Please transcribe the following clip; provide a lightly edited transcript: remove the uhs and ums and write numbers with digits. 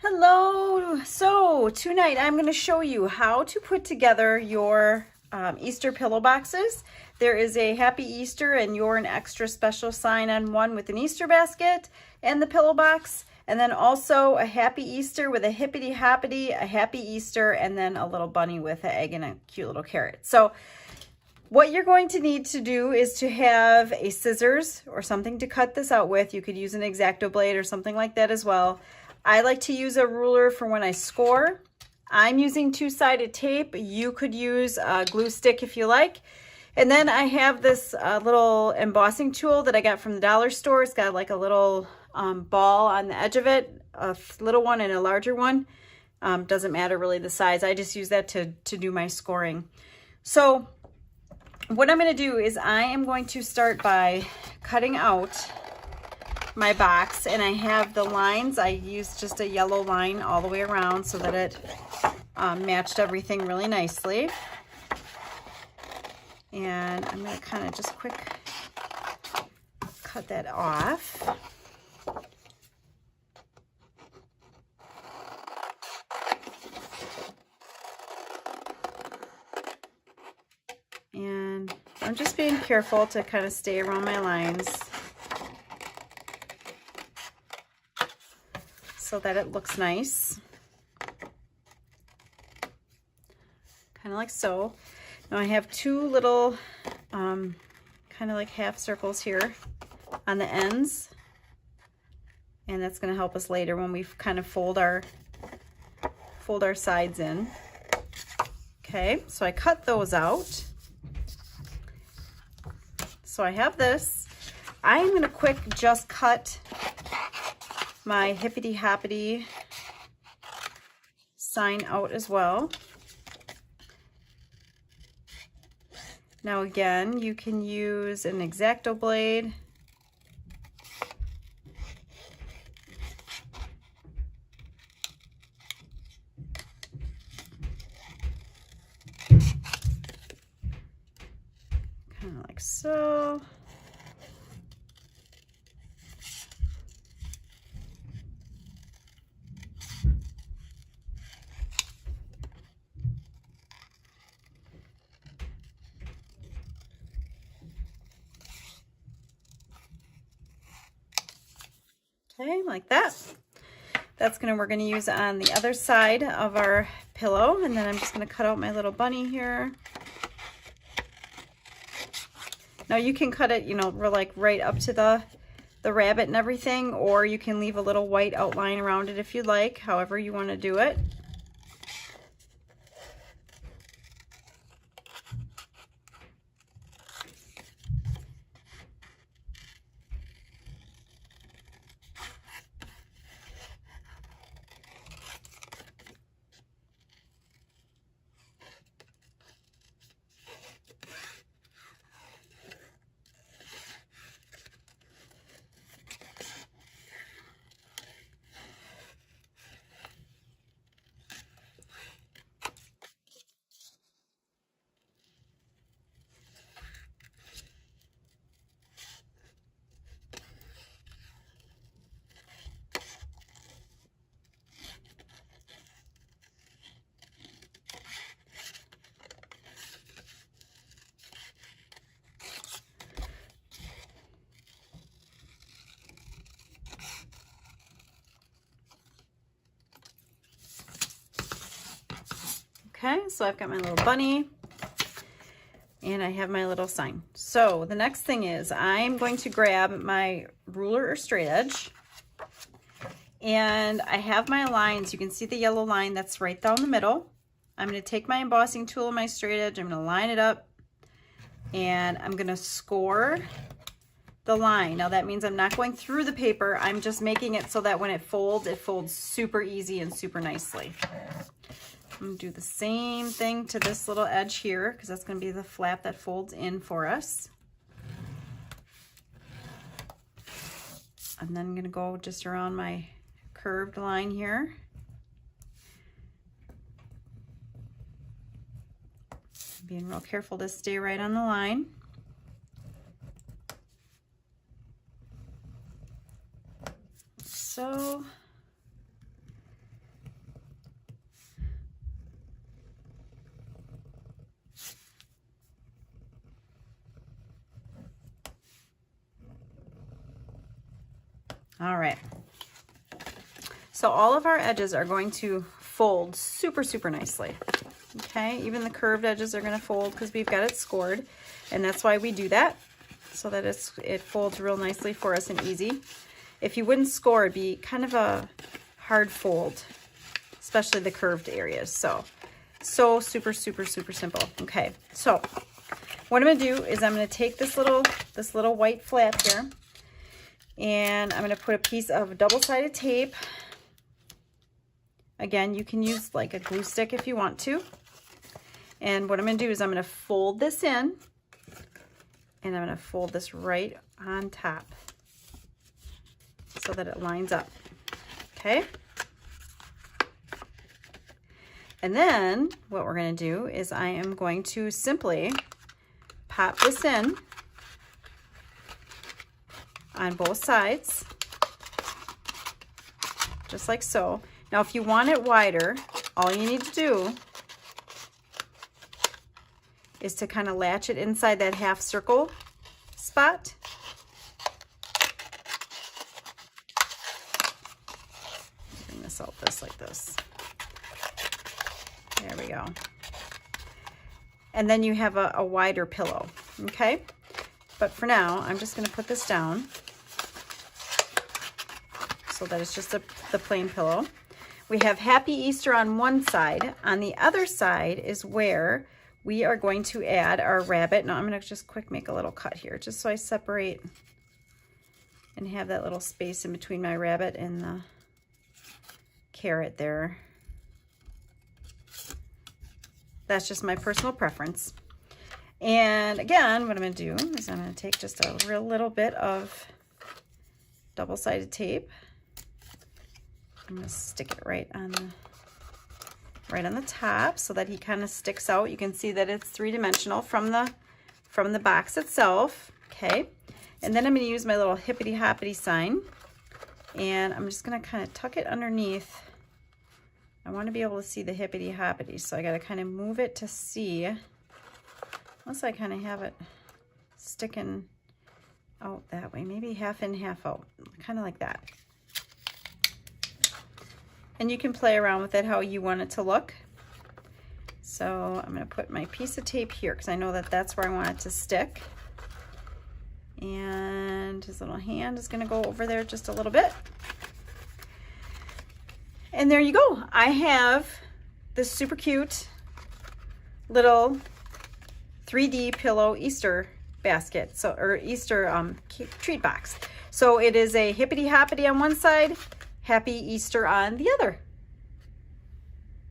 Hello. So tonight I'm going to show you how to put together your Easter pillow boxes. There is a Happy Easter and You're an Extra Special sign on one with an Easter basket and the pillow box. And then also a Happy Easter with a Hippity Hoppity, a Happy Easter, and then a little bunny with an egg and a cute little carrot. So what you're going to need to do is to have a scissors or something to cut this out with. You could use an X-Acto blade or something like that as well. I like to use a ruler for when I score. I'm using two-sided tape. You could use a glue stick if you like. And then I have this little embossing tool that I got from the dollar store. It's got like a little ball on the edge of it, a little one and a larger one. Doesn't matter really the size. I just use that to do my scoring. So what I'm going to do is I am going to start by cutting out my box, and I have the lines. I used just a yellow line all the way around so that it matched everything really nicely. And I'm going to kind of just quick cut that off. And I'm just being careful to kind of stay around my lines so that it looks nice. Kind of like so. Now I have two little kind of like half circles here on the ends, and that's going to help us later when we kind of fold our sides in. Okay, so I cut those out. So I have this. I'm going to quick just cut my Hippity Hoppity sign out as well. Now again, you can use an X-Acto blade. Kind of like so. Okay, like that. We're gonna use on the other side of our pillow, and then I'm just gonna cut out my little bunny here. Now you can cut it, we're like right up to the rabbit and everything, or you can leave a little white outline around it if you like, however you want to do it. Okay, so I've got my little bunny and I have my little sign. So the next thing is I'm going to grab my ruler or straight edge, and I have my lines. You can see the yellow line that's right down the middle. I'm going to take my embossing tool and my straight edge. I'm going to line it up, and I'm going to score the line. Now that means I'm not going through the paper. I'm just making it so that when it folds super easy and super nicely. I'm going to do the same thing to this little edge here, because that's going to be the flap that folds in for us. And then I'm going to go just around my curved line here. Being real careful to stay right on the line. So All right. So all of our edges are going to fold super, super nicely. Okay, even the curved edges are going to fold because we've got it scored, and that's why we do that, so that it folds real nicely for us and easy. If you wouldn't score, it'd be kind of a hard fold, especially the curved areas. So super, super, super simple. Okay, so what I'm going to do is I'm going to take this little white flap here, and I'm going to put a piece of double-sided tape. Again, you can use like a glue stick if you want to. And what I'm going to do is I'm going to fold this in, and I'm going to fold this right on top so that it lines up. Okay? And then what we're going to do is I am going to simply pop this in on both sides, just like so. Now, if you want it wider, all you need to do is to kind of latch it inside that half circle spot. Bring this out just like this. There we go. And then you have a wider pillow, okay? But for now, I'm just going to put this down so that it's just the plain pillow. We have Happy Easter on one side. On the other side is where we are going to add our rabbit. Now I'm going to just quick make a little cut here, just so I separate and have that little space in between my rabbit and the carrot there. That's just my personal preference. And again, what I'm going to do is I'm going to take just a real little bit of double-sided tape. I'm going to stick it right on the top so that he kind of sticks out. You can see that it's three-dimensional from the box itself. Okay, and then I'm going to use my little Hippity Hoppity sign, and I'm just going to kind of tuck it underneath. I want to be able to see the Hippity Hoppity, so I got to kind of move it to see. Unless I kind of have it sticking out that way, maybe half in, half out, kind of like that. And you can play around with it how you want it to look. So I'm going to put my piece of tape here because I know that that's where I want it to stick. And his little hand is going to go over there just a little bit. And there you go. I have this super cute little 3D pillow Easter basket, or Easter treat box. So it is a Hippity Hoppity on one side, Happy Easter on the other.